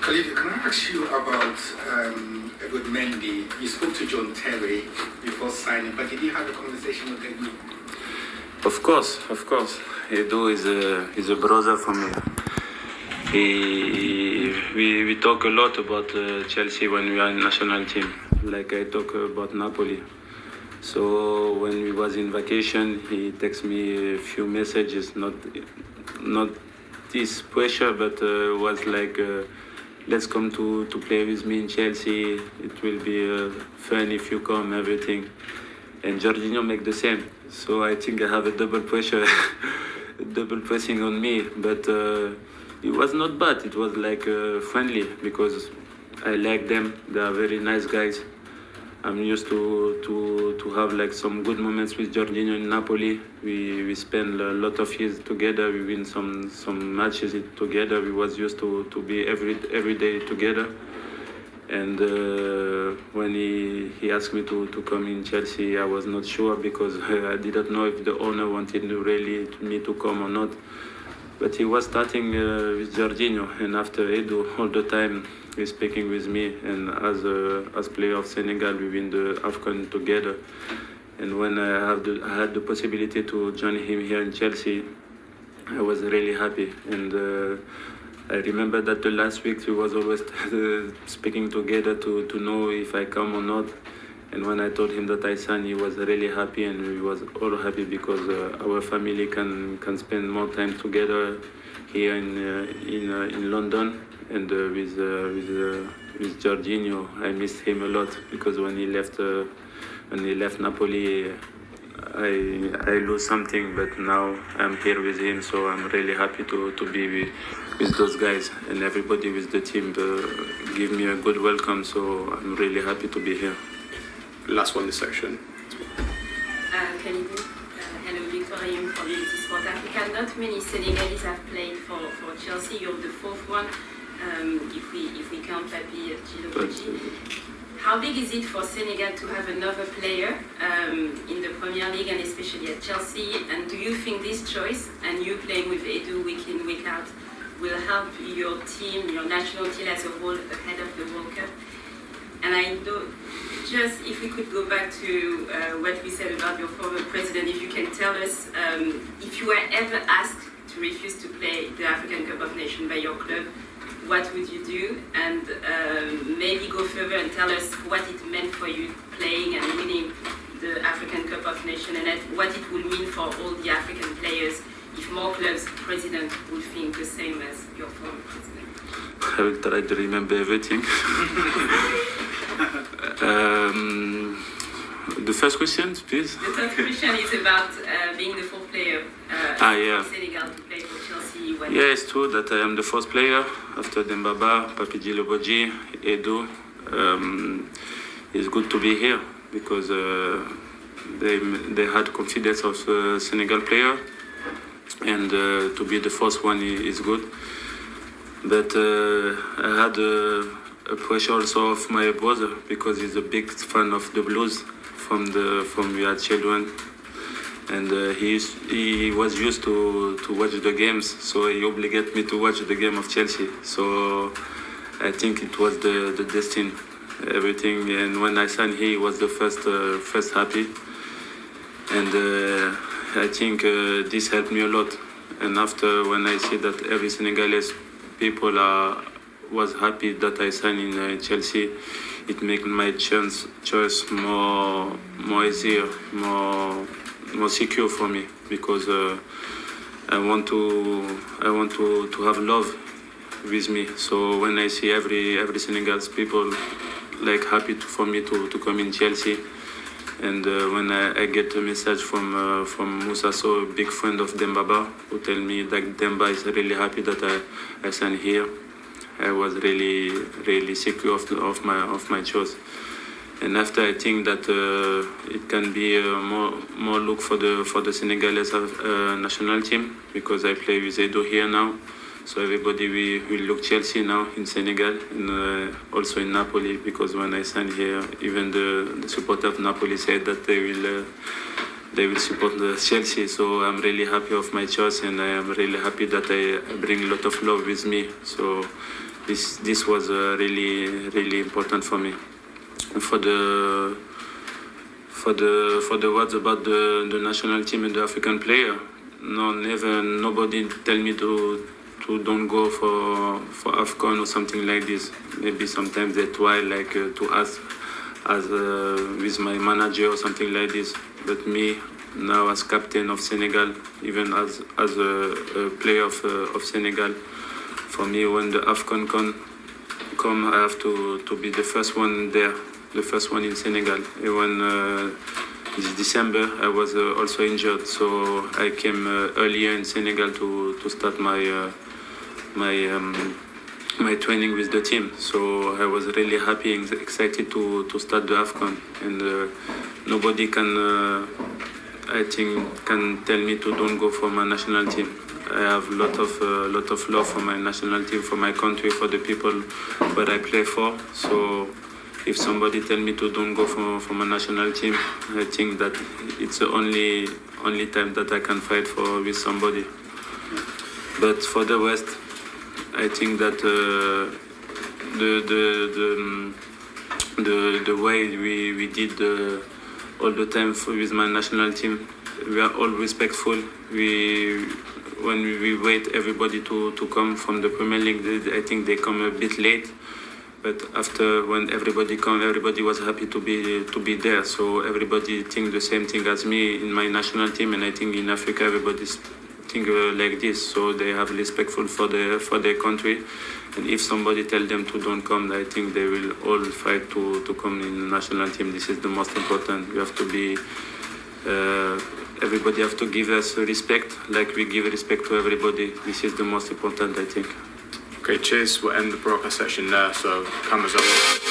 Khalid, can I ask you about Edward Mendy? You spoke to John Terry before signing, but did you have a conversation with Edu? Of course. Edu is a brother for me. We talk a lot about Chelsea when we are in national team, like I talk about Napoli. So when we was in vacation, he texted me a few messages, not this pressure, but was like, let's come to play with me in Chelsea. It will be fun if you come, everything. And Jorginho make the same. So I think I have a double pressure, double pressing on me. But it was not bad. It was like friendly because I like them. They are very nice guys. I'm used to have like some good moments with Jorginho in Napoli. We spend a lot of years together. We win some matches together. We was used to be every day together. And when he asked me to come in Chelsea, I was not sure because I didn't know if the owner wanted me to come or not. But he was starting with Jorginho, and after Edu, all the time he's speaking with me. And as player of Senegal, we win the AFCON together. And when I had the possibility to join him here in Chelsea, I was really happy. And I remember that the last week we was always speaking together to know if I come or not. And when I told him that I signed, he was really happy, and we was all happy because our family can spend more time together here in London. And with Jorginho, I missed him a lot because when he left Napoli, I lose something. But now I'm here with him, so I'm really happy to be with those guys, and everybody with the team give me a good welcome. So I'm really happy to be here. Last one this section. Khalid, hello, Victoria from BBC Sport Africa. Not many Senegalese have played for Chelsea. You're the fourth one, if we count Papi Djiloboji. How big is it for Senegal to have another player in the Premier League and especially at Chelsea? And do you think this choice and you playing with Edu week in, week out will help your team, your national team as a whole ahead of the World Cup? And I know, just if we could go back to what we said about your former president, if you can tell us if you were ever asked to refuse to play the African Cup of Nations by your club, what would you do? And maybe go further and tell us what it meant for you playing and winning the African Cup of Nations, and what it would mean for all the African players if more clubs' president would think the same as your former president. I will try to remember everything. The first question, please. The third question is about being the fourth player yeah. for Senegal to play for Chelsea. Yeah, it's true that I am the first player after Dembaba, Papi Djiloboji, Edu. It's good to be here because they had confidence of Senegal player, and to be the first one is good. But I had a pressure also of my brother because he's a big fan of the Blues from we had children, and he was used to watch the games, so he obligated me to watch the game of Chelsea. So I think it was the destiny, everything. And when I signed here, he was the first happy, and I think this helped me a lot. And after, when I see that every Senegalese people was happy that I signed in Chelsea, it made my choice more easier, more secure for me, because I want to have love with me. So when I see every Senegalese people like happy for me to come in Chelsea, and when I get a message from Moussa Sow, a big friend of Dembaba, who tell me that Demba is really happy that I signed here, I was really secure of my choice. And after, I think that it can be more look for the Senegalese national team, because I play with Edo here now. So everybody will look Chelsea now in Senegal, and also in Napoli, because when I signed here, even the supporter of Napoli said that they will support the Chelsea. So I'm really happy of my choice, and I am really happy that I bring a lot of love with me. So this was really important for me. And for the words about the national team and the African player, no, never, nobody tell me to don't go for AFCON or something like this. Maybe sometimes they try like to ask as with my manager or something like this. But me now as captain of Senegal, even as a player of Senegal, for me when the AFCON come, I have to be the first one there, the first one in Senegal. And when this December I was also injured, so I came earlier in Senegal to start my training with the team. So I was really happy and excited to start the AFCON. And nobody can, I think, can tell me to don't go for my national team. I have a lot of love for my national team, for my country, for the people that I play for. So if somebody tell me to don't go for my national team, I think that it's the only time that I can fight for with somebody. But for the rest, I think that the way we did all the time with my national team, we are all respectful. When we wait everybody to come from the Premier League, I think they come a bit late. But after when everybody come, everybody was happy to be there. So everybody think the same thing as me in my national team, and I think in Africa everybody's think like this. So they have respectful for their country. And if somebody tell them to don't come, I think they will all fight to come in the national team. This is the most important. We have to be. Everybody have to give us respect, like we give respect to everybody. This is the most important, I think. Okay, cheers. We'll end the broadcast session there. So cameras up.